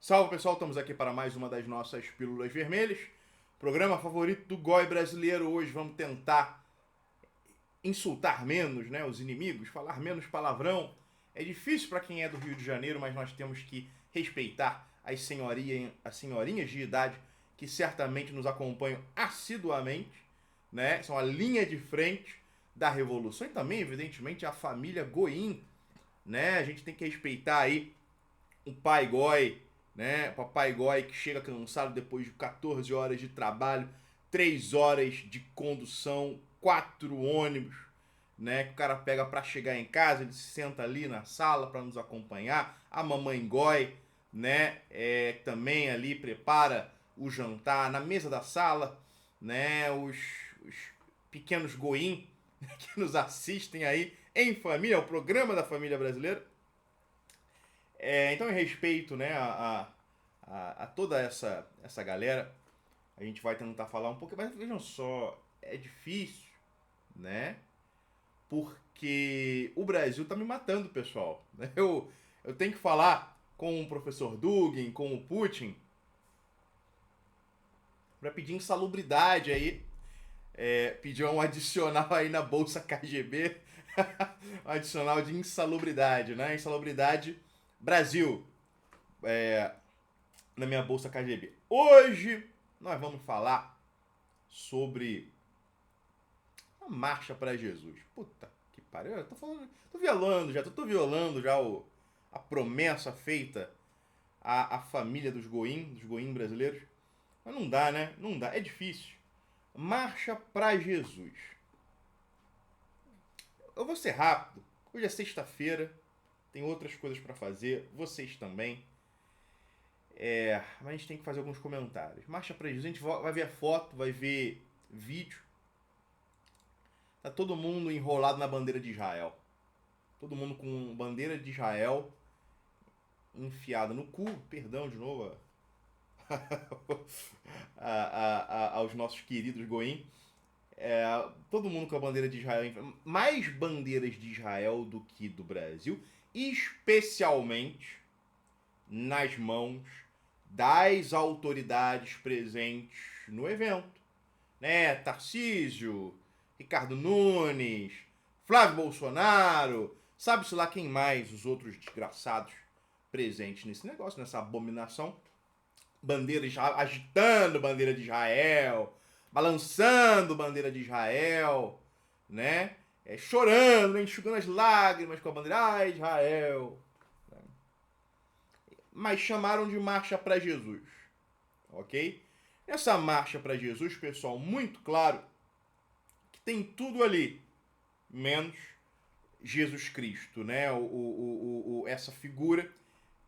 Salve pessoal, estamos aqui para mais uma das nossas Pílulas Vermelhas. Programa favorito do GOI brasileiro. Hoje vamos tentar insultar menos, né, os inimigos, falar menos palavrão. É difícil para quem é do Rio de Janeiro, mas nós temos que respeitar as senhorinhas de idade que certamente nos acompanham assiduamente, né? São a linha de frente da revolução e também, evidentemente, a família Goim, né? A gente tem que respeitar aí o pai Goi, né? Papai Goi que chega cansado depois de 14 horas de trabalho, 3 horas de condução, 4 ônibus, né? Que o cara pega para chegar em casa, ele se senta ali na sala para nos acompanhar. A mamãe Goi, né? Também ali prepara o jantar na mesa da sala, né? Os pequenos Goim que nos assistem aí em família, é o programa da família brasileira. Então, em respeito, né, a toda essa galera, a gente vai tentar falar um pouco, mas vejam só, é difícil, né? Porque o Brasil tá me matando, pessoal. Eu tenho que falar com o professor Dugin, com o Putin, para pedir insalubridade aí, pedir um adicional aí na Bolsa KGB, um adicional de insalubridade, né? Insalubridade Brasil. Na minha bolsa KGB. Hoje nós vamos falar sobre a marcha para Jesus. Puta que pariu, eu tô violando já a promessa feita à família dos Goim brasileiros. Mas não dá, né? Não dá, é difícil. Marcha para Jesus. Eu vou ser rápido. Hoje é sexta-feira, tem outras coisas para fazer, vocês também. Mas a gente tem que fazer alguns comentários. Marcha pra Jesus, a gente vai ver a foto, vai ver vídeo. Tá todo mundo enrolado na bandeira de Israel. Todo mundo com bandeira de Israel enfiada no cu. Perdão de novo aos nossos queridos Goim. Todo mundo com a bandeira de Israel. Mais bandeiras de Israel do que do Brasil. Especialmente nas mãos das autoridades presentes no evento, né? Tarcísio, Ricardo Nunes, Flávio Bolsonaro, sabe-se lá quem mais, os outros desgraçados presentes nesse negócio, nessa abominação. Bandeira agitando bandeira de Israel, balançando bandeira de Israel, né? Chorando, enxugando as lágrimas com a bandeira, Israel. Mas chamaram de marcha para Jesus, ok? Essa marcha para Jesus, pessoal, muito claro que tem tudo ali, menos Jesus Cristo, né? Essa figura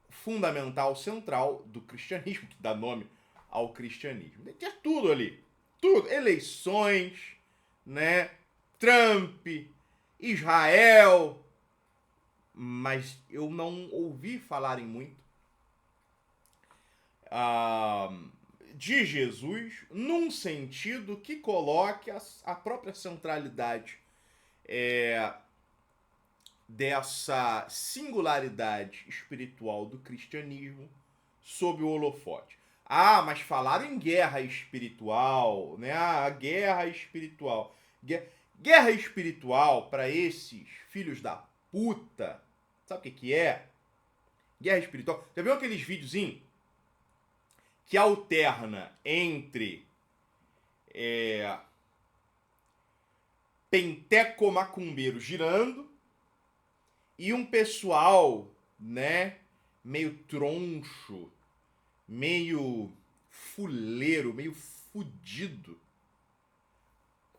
fundamental, central do cristianismo, que dá nome ao cristianismo. Tem tudo ali, tudo, eleições, né? Trump, Israel, mas eu não ouvi falarem muito de Jesus num sentido que coloque a própria centralidade dessa singularidade espiritual do cristianismo sob o holofote. Mas falaram em guerra espiritual, né? A guerra espiritual. Guerra espiritual para esses filhos da puta. Sabe o que é? Guerra espiritual. Já viu aqueles videozinhos que alterna entre penteco macumbeiro girando e um pessoal, né, meio troncho, meio fuleiro, meio fudido,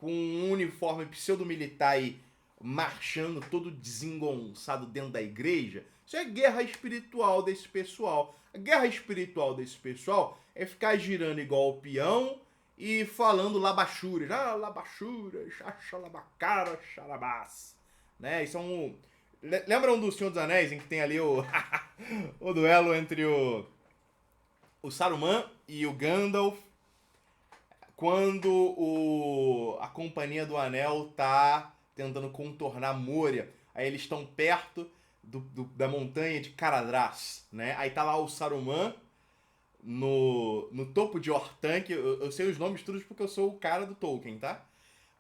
com um uniforme pseudo-militar aí marchando todo desengonçado dentro da igreja? Isso é guerra espiritual desse pessoal. A guerra espiritual desse pessoal é ficar girando igual o peão e falando labachuras. Labachuras, xalabacara, xalabás. Né? Isso é um... Lembram do Senhor dos Anéis, em que tem ali o, o duelo entre o Saruman e o Gandalf, quando a Companhia do Anel tá tentando contornar Moria. Aí eles estão perto da montanha de Caradhras, né? Aí tá lá o Saruman no topo de Orthanc. Eu sei os nomes todos porque eu sou o cara do Tolkien, tá?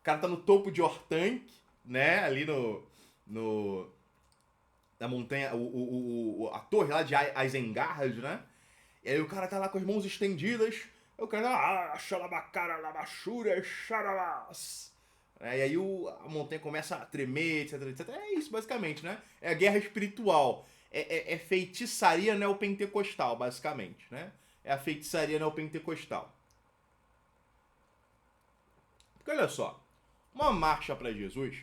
O cara tá no topo de Orthanc, né? Ali no na montanha, a torre lá de Isengard, né? E aí o cara tá lá com as mãos estendidas. Aí o cara tá, xalabacara, labachura, xarabás. E aí a montanha começa a tremer, etc, etc. É isso, basicamente, né? É a guerra espiritual. É feitiçaria neopentecostal, basicamente, né? É a feitiçaria neopentecostal. Porque olha só, uma marcha para Jesus,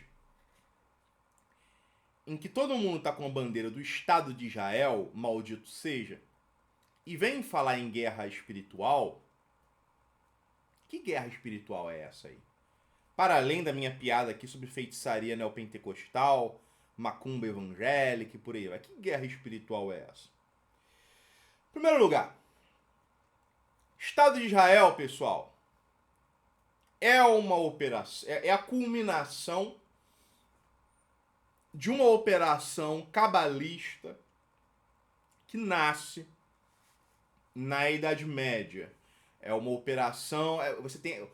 em que todo mundo tá com a bandeira do Estado de Israel, maldito seja, e vem falar em guerra espiritual, que guerra espiritual é essa aí? Para além da minha piada aqui sobre feitiçaria neopentecostal, macumba evangélica e por aí vai. Que guerra espiritual é essa? Em primeiro lugar, Estado de Israel, pessoal, é uma operação, é a culminação de uma operação cabalista que nasce na Idade Média. É uma operação. Você tem.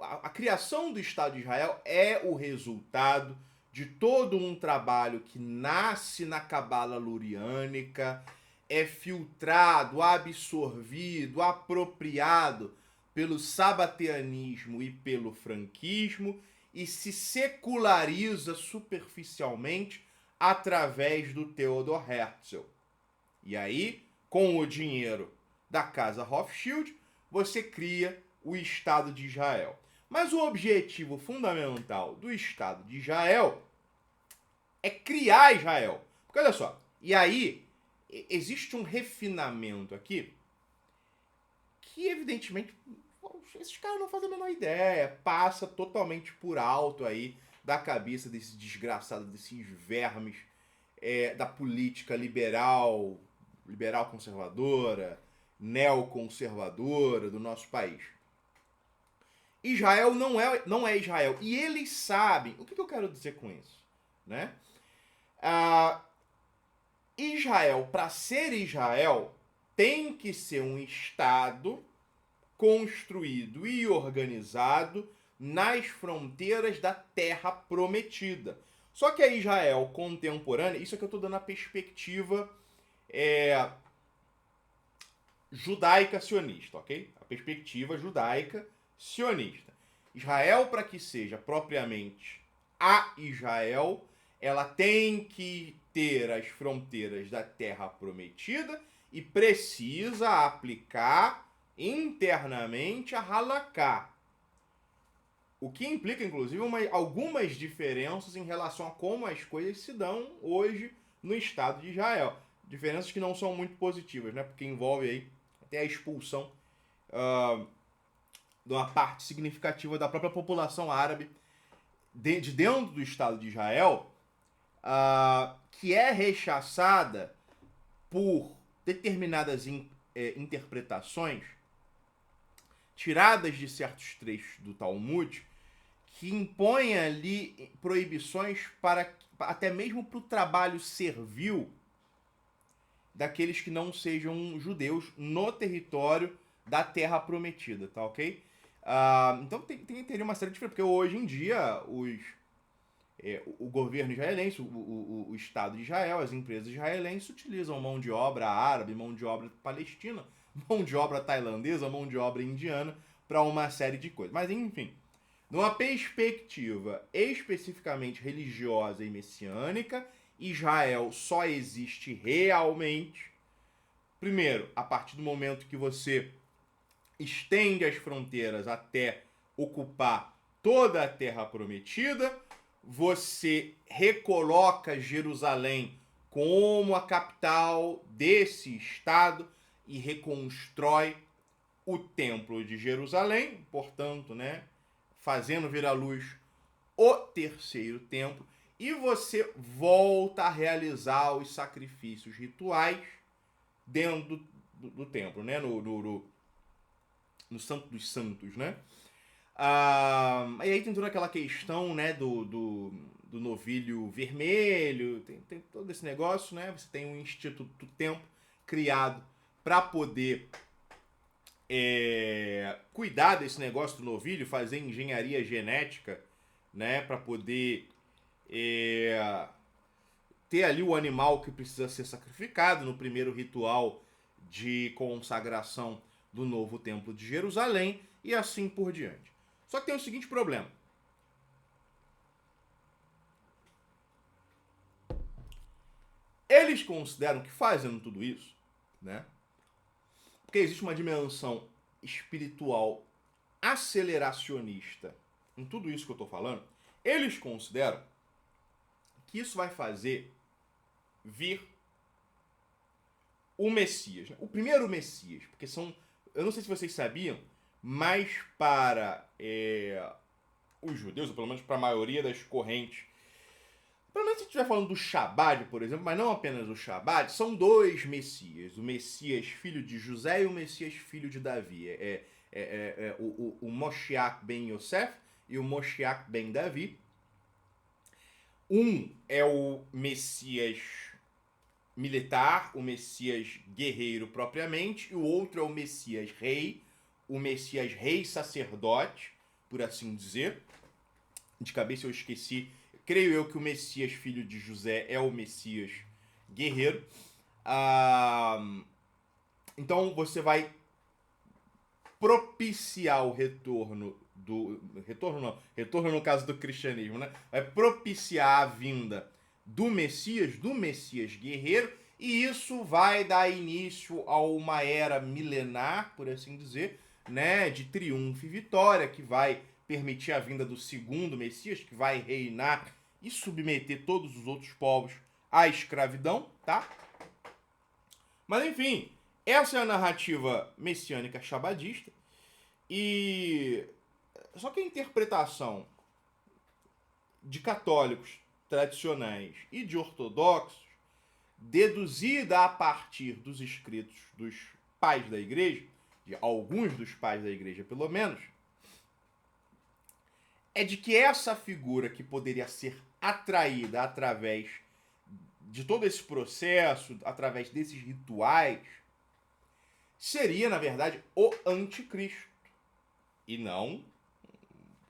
A criação do Estado de Israel é o resultado de todo um trabalho que nasce na Cabala Luriânica, é filtrado, absorvido, apropriado pelo sabateanismo e pelo franquismo e se seculariza superficialmente através do Theodor Herzl. E aí, com o dinheiro da casa Rothschild, você cria o Estado de Israel. Mas o objetivo fundamental do Estado de Israel é criar Israel. Porque olha só, e aí existe um refinamento aqui que evidentemente esses caras não fazem a menor ideia, passa totalmente por alto aí da cabeça desses desgraçados, desses vermes da política liberal conservadora, neoconservadora do nosso país. Israel não é Israel. E eles sabem. O que eu quero dizer com isso? Né? Israel, para ser Israel, tem que ser um Estado construído e organizado nas fronteiras da Terra Prometida. Só que a Israel contemporânea, isso é que eu estou dando a perspectiva judaica sionista, ok? A perspectiva judaica sionista. Israel, para que seja propriamente a Israel, ela tem que ter as fronteiras da Terra Prometida e precisa aplicar internamente a Halaká. O que implica, inclusive, algumas diferenças em relação a como as coisas se dão hoje no Estado de Israel. Diferenças que não são muito positivas, né? Porque envolve aí até a expulsão de uma parte significativa da própria população árabe de dentro do Estado de Israel, que é rechaçada por determinadas interpretações tiradas de certos trechos do Talmud que impõem ali proibições para até mesmo para o trabalho servil daqueles que não sejam judeus no território da Terra Prometida, tá ok? Então teria uma série de diferenças, porque hoje em dia o governo israelense, o Estado de Israel, as empresas israelenses utilizam mão de obra árabe, mão de obra palestina, mão de obra tailandesa, mão de obra indiana, para uma série de coisas. Mas enfim, numa perspectiva especificamente religiosa e messiânica, Israel só existe realmente, primeiro, a partir do momento que você estende as fronteiras até ocupar toda a Terra Prometida, você recoloca Jerusalém como a capital desse estado e reconstrói o Templo de Jerusalém, portanto, né, fazendo vir à luz o terceiro templo, e você volta a realizar os sacrifícios rituais dentro do templo, né, no Santo dos Santos, né? E aí tem toda aquela questão, né, do novilho vermelho, tem todo esse negócio, né? Você tem um Instituto do Tempo criado para poder cuidar desse negócio do novilho, fazer engenharia genética, né, para poder ter ali o animal que precisa ser sacrificado no primeiro ritual de consagração do novo templo de Jerusalém e assim por diante. Só que tem o seguinte problema. Eles consideram que fazendo tudo isso, né, porque existe uma dimensão espiritual aceleracionista em tudo isso que eu estou falando, eles consideram que isso vai fazer vir o Messias, né? O primeiro Messias, porque são, eu não sei se vocês sabiam, mas para os judeus, ou pelo menos para a maioria das correntes, pelo menos se estiver falando do Shabbat, por exemplo, mas não apenas o Shabbat, são dois Messias, o Messias filho de José e o Messias filho de Davi, o Moshiach ben Yosef e o Moshiach ben Davi. Um é o Messias militar, o Messias guerreiro propriamente, e o outro é o Messias rei, o Messias rei sacerdote, por assim dizer. De cabeça eu esqueci, creio eu que o Messias filho de José é o Messias guerreiro. Então você vai propiciar o retorno retorno no caso do cristianismo, né? Vai propiciar a vinda do Messias guerreiro, e isso vai dar início a uma era milenar, por assim dizer, né, de triunfo e vitória, que vai permitir a vinda do segundo Messias, que vai reinar e submeter todos os outros povos à escravidão, tá? Mas enfim, essa é a narrativa messiânica chabadista, e só que a interpretação de católicos tradicionais e de ortodoxos, deduzida a partir dos escritos dos pais da igreja, de alguns dos pais da igreja pelo menos, é de que essa figura que poderia ser atraída através de todo esse processo, através desses rituais, seria, na verdade, o anticristo, e não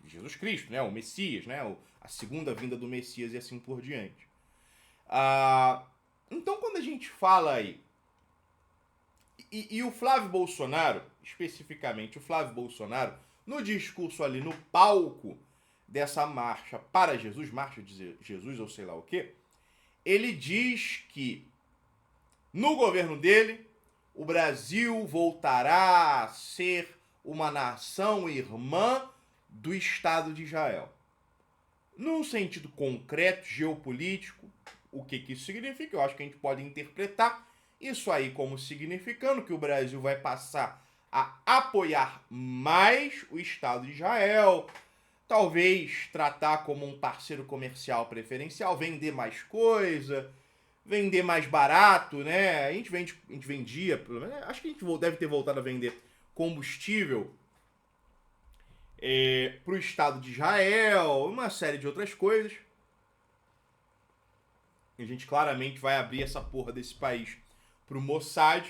Jesus Cristo, né? O Messias, né? A segunda vinda do Messias e assim por diante. Então, quando a gente fala aí, e o Flávio Bolsonaro, especificamente o Flávio Bolsonaro, no discurso ali no palco dessa marcha para Jesus, marcha de Jesus ou sei lá o quê, ele diz que no governo dele, o Brasil voltará a ser uma nação irmã do Estado de Israel. Num sentido concreto, geopolítico, o que isso significa? Eu acho que a gente pode interpretar isso aí como significando que o Brasil vai passar a apoiar mais o Estado de Israel, talvez tratar como um parceiro comercial preferencial, vender mais coisa, vender mais barato, né? A gente vendia, pelo menos, acho que a gente deve ter voltado a vender combustível para o Estado de Israel, uma série de outras coisas. A gente claramente vai abrir essa porra desse país para o Mossad,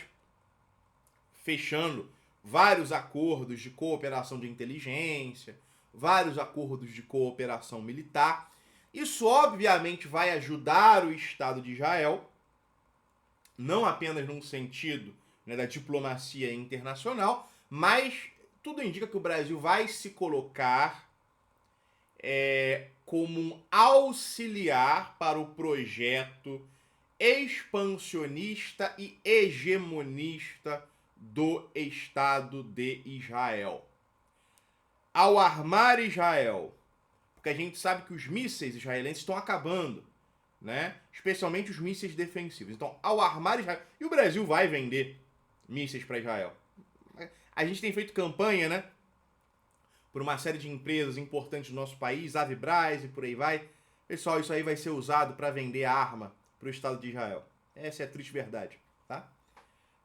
fechando vários acordos de cooperação de inteligência, vários acordos de cooperação militar. Isso obviamente vai ajudar o Estado de Israel, não apenas num sentido, né, da diplomacia internacional, mas tudo indica que o Brasil vai se colocar como um auxiliar para o projeto expansionista e hegemonista do Estado de Israel. Ao armar Israel, porque a gente sabe que os mísseis israelenses estão acabando, né? Especialmente os mísseis defensivos. Então, ao armar Israel, e o Brasil vai vender mísseis para Israel. A gente tem feito campanha, né, por uma série de empresas importantes do nosso país, Avibraz e por aí vai. Pessoal, isso aí vai ser usado para vender arma para o Estado de Israel. Essa é a triste verdade, tá?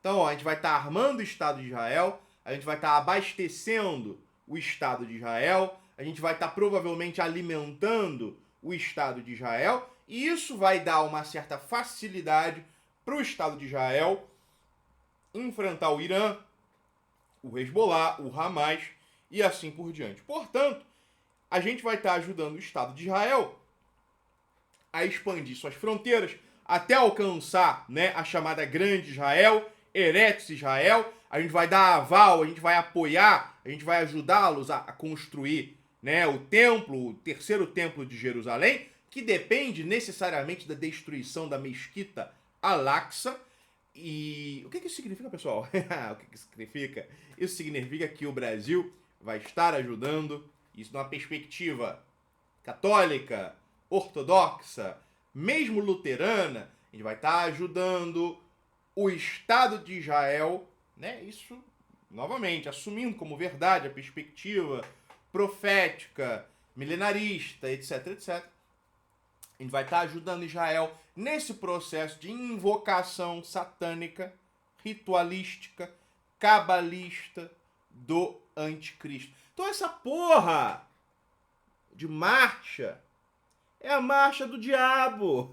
Então, ó, a gente vai estar armando o Estado de Israel, a gente vai estar abastecendo o Estado de Israel, a gente vai estar provavelmente alimentando o Estado de Israel, e isso vai dar uma certa facilidade para o Estado de Israel enfrentar o Irã, o Hezbollah, o Hamas e assim por diante. Portanto, a gente vai estar ajudando o Estado de Israel a expandir suas fronteiras até alcançar, né, a chamada Grande Israel, Eretz Israel. A gente vai dar aval, a gente vai apoiar, a gente vai ajudá-los a construir, né, o templo, o terceiro templo de Jerusalém, que depende necessariamente da destruição da mesquita Al-Aqsa. E o que isso significa, pessoal? O que isso significa? Isso significa que o Brasil vai estar ajudando, isso numa perspectiva católica, ortodoxa, mesmo luterana, a gente vai estar ajudando o Estado de Israel, né? Isso, novamente, assumindo como verdade a perspectiva profética, milenarista, etc, etc. A gente vai estar ajudando Israel nesse processo de invocação satânica, ritualística, cabalista do anticristo. Então essa porra de marcha é a marcha do diabo.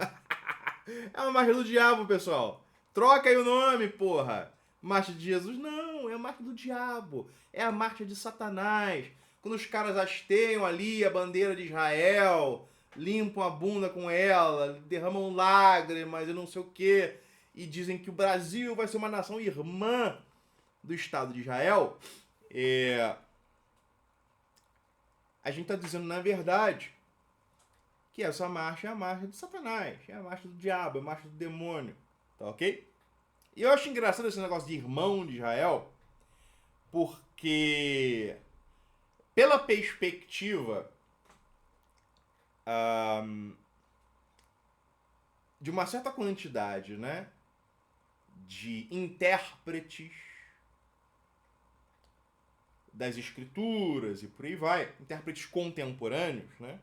É a marcha do diabo, pessoal. Troca aí o nome, porra. Marcha de Jesus? Não, é a marcha do diabo. É a marcha de Satanás. Quando os caras hasteiam ali a bandeira de Israel, limpam a bunda com ela, derramam lágrimas e não sei o quê, e dizem que o Brasil vai ser uma nação irmã do Estado de Israel, a gente está dizendo, na verdade, que essa marcha é a marcha de Satanás, é a marcha do diabo, é a marcha do demônio, tá ok? E eu acho engraçado esse negócio de irmão de Israel, porque pela perspectiva de uma certa quantidade, né, de intérpretes das escrituras e por aí vai, intérpretes contemporâneos, né,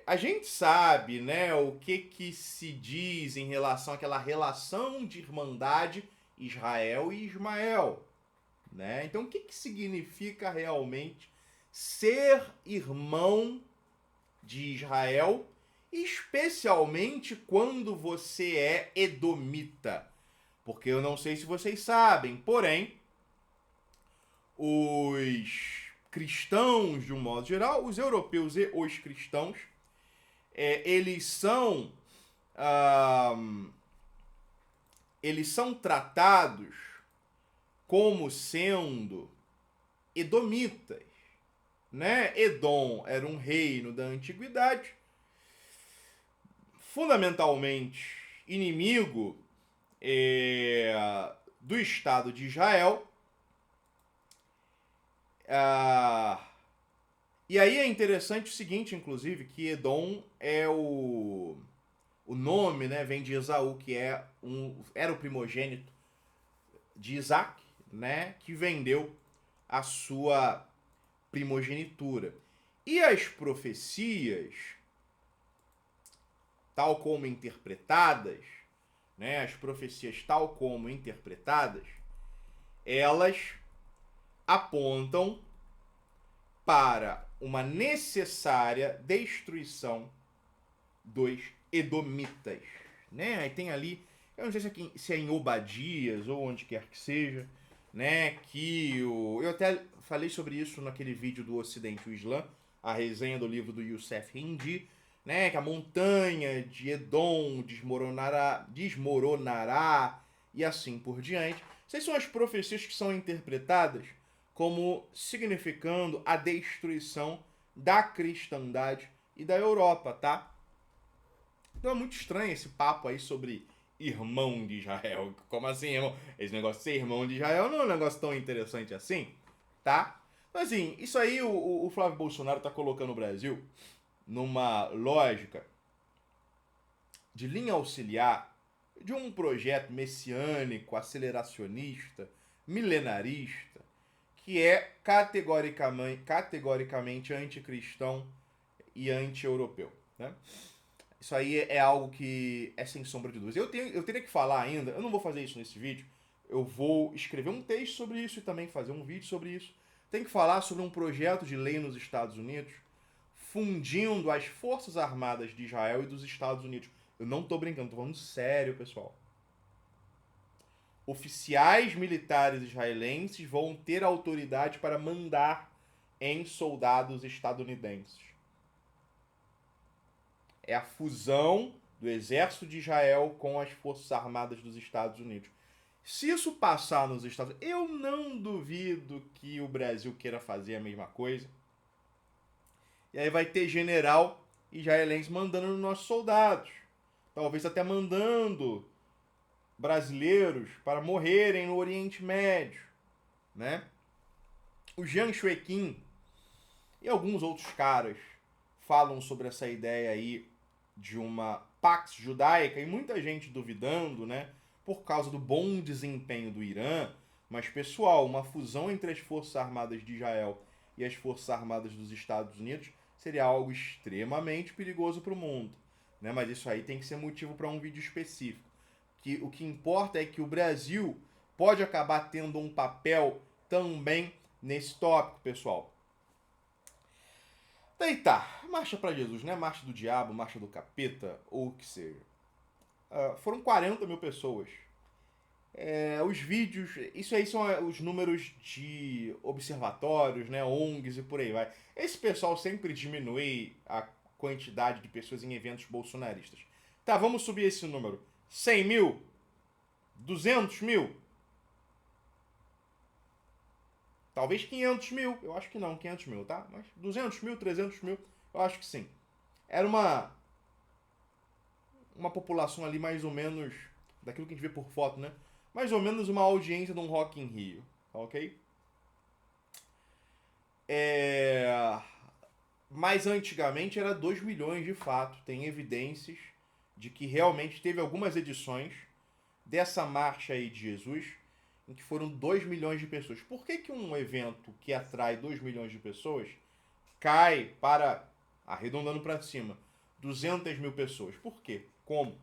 a gente sabe, né, o que se diz em relação àquela relação de irmandade Israel e Ismael, né? Então, o que significa realmente ser irmão de Israel, especialmente quando você é edomita? Porque eu não sei se vocês sabem, porém, os cristãos, de um modo geral, os europeus e os cristãos, eles são tratados como sendo edomitas, né? Edom era um reino da antiguidade, fundamentalmente inimigo do Estado de Israel. E aí é interessante o seguinte, inclusive, que Edom é o nome, né, vem de Esaú, que era o primogênito de Isaac, né, que vendeu a sua primogenitura. E as profecias, tal como interpretadas, né, elas apontam para uma necessária destruição dos edomitas, né? Aí tem ali, eu não sei se é em Obadias ou onde quer que seja, né? Que eu até falei sobre isso naquele vídeo do Ocidente, o Islã, a resenha do livro do Youssef Hindi, né? Que a montanha de Edom desmoronará e assim por diante. Essas são as profecias que são interpretadas como significando a destruição da cristandade e da Europa, tá? Então é muito estranho esse papo aí sobre irmão de Israel. Como assim, irmão? Esse negócio de ser irmão de Israel não é um negócio tão interessante assim, tá? Mas assim, isso aí o Flávio Bolsonaro tá colocando o Brasil numa lógica de linha auxiliar de um projeto messiânico, aceleracionista, milenarista, que é categoricamente anticristão e anti-europeu, né? Isso aí é algo que é sem sombra de dúvida. Eu teria que falar ainda, eu não vou fazer isso nesse vídeo, eu vou escrever um texto sobre isso e também fazer um vídeo sobre isso. Tem que falar sobre um projeto de lei nos Estados Unidos fundindo as Forças Armadas de Israel e dos Estados Unidos. Eu não tô brincando, tô falando sério, pessoal. oficiais militares israelenses vão ter autoridade para mandar em soldados estadunidenses. É a fusão do exército de Israel com as forças armadas dos Estados Unidos. Se isso passar nos Estados Unidos, eu não duvido que o Brasil queira fazer a mesma coisa. E aí vai ter general israelense mandando nos nossos soldados. Talvez até mandando brasileiros para morrerem no Oriente Médio, né? O Jiang Shueqin e alguns outros caras falam sobre essa ideia aí de uma Pax Judaica, e muita gente duvidando, né? Por causa do bom desempenho do Irã. Mas, pessoal, uma fusão entre as Forças Armadas de Israel e as Forças Armadas dos Estados Unidos seria algo extremamente perigoso para o mundo, né? Mas isso aí tem que ser motivo para um vídeo específico. O que importa é que o Brasil pode acabar tendo um papel também nesse tópico, pessoal. Daí tá, marcha para Jesus, né? Marcha do diabo, marcha do capeta, ou o que seja. Foram 40 mil pessoas. Os vídeos, isso aí são os números de observatórios, né? ONGs e por aí vai. Esse pessoal sempre diminui a quantidade de pessoas em eventos bolsonaristas. Tá, vamos subir esse número. 100 mil? 200 mil? Talvez 500 mil. Eu acho que não, 500 mil, tá? Mas 200 mil, 300 mil, eu acho que sim. Era uma população ali mais ou menos, daquilo que a gente vê por foto, né? Mais ou menos uma audiência de um Rock in Rio, ok? Mas antigamente era 2 milhões de fato. Tem evidências de que realmente teve algumas edições dessa marcha aí de Jesus em que foram 2 milhões de pessoas. Por que um evento que atrai 2 milhões de pessoas cai para, arredondando para cima, 200 mil pessoas? Por quê? Como?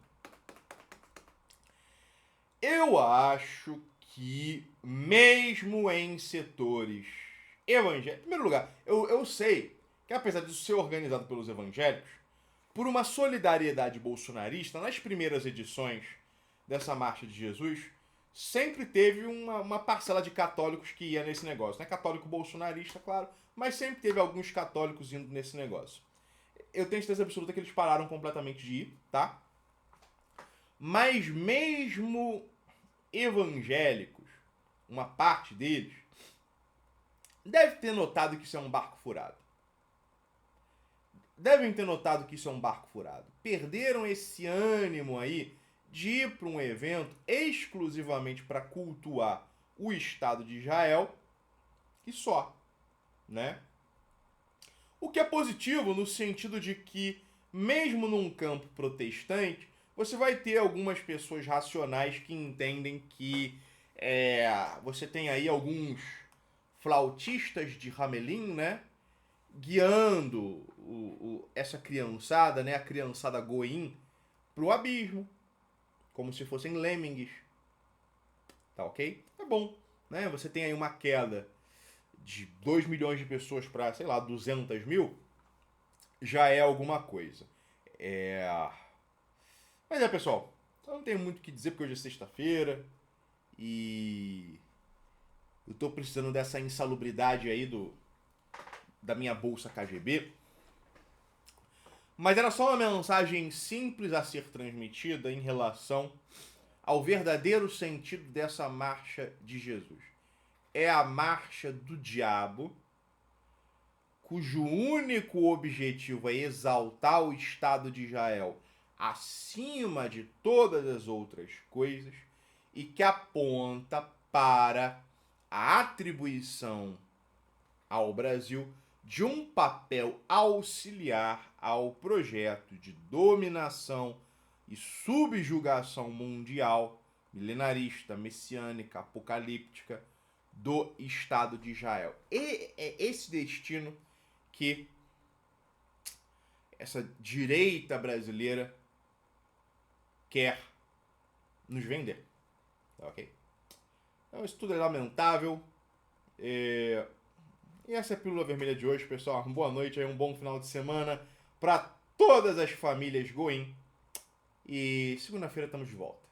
Eu acho que mesmo em setores evangélicos... Em primeiro lugar, eu sei que apesar disso ser organizado pelos evangélicos, por uma solidariedade bolsonarista, nas primeiras edições dessa Marcha de Jesus, sempre teve uma parcela de católicos que ia nesse negócio. Não é católico bolsonarista, claro, mas sempre teve alguns católicos indo nesse negócio. Eu tenho certeza absoluta que eles pararam completamente de ir, tá? Mas mesmo evangélicos, uma parte deles, deve ter notado que isso é um barco furado. Devem ter notado que isso é um barco furado. Perderam esse ânimo aí de ir para um evento exclusivamente para cultuar o Estado de Israel e só, né? O que é positivo no sentido de que, mesmo num campo protestante, você vai ter algumas pessoas racionais que entendem que você tem aí alguns flautistas de Hamelin, né? Guiando essa criançada, né? A criançada Goim, pro abismo. Como se fossem lemmings. Tá ok? É bom, né? Você tem aí uma queda de 2 milhões de pessoas para, sei lá, 200 mil. Já é alguma coisa. Mas pessoal, eu não tenho muito o que dizer porque hoje é sexta-feira. E eu tô precisando dessa insalubridade aí da minha bolsa KGB. Mas era só uma mensagem simples a ser transmitida em relação ao verdadeiro sentido dessa marcha de Jesus. É a marcha do diabo, cujo único objetivo é exaltar o Estado de Israel acima de todas as outras coisas e que aponta para a atribuição ao Brasil de um papel auxiliar ao projeto de dominação e subjugação mundial, milenarista, messiânica, apocalíptica do Estado de Israel. E é esse destino que essa direita brasileira quer nos vender. Tá ok? Então isso tudo é lamentável. E essa é a Pílula Vermelha de hoje, pessoal. Uma boa noite, um bom final de semana para todas as famílias Goim. E segunda-feira estamos de volta.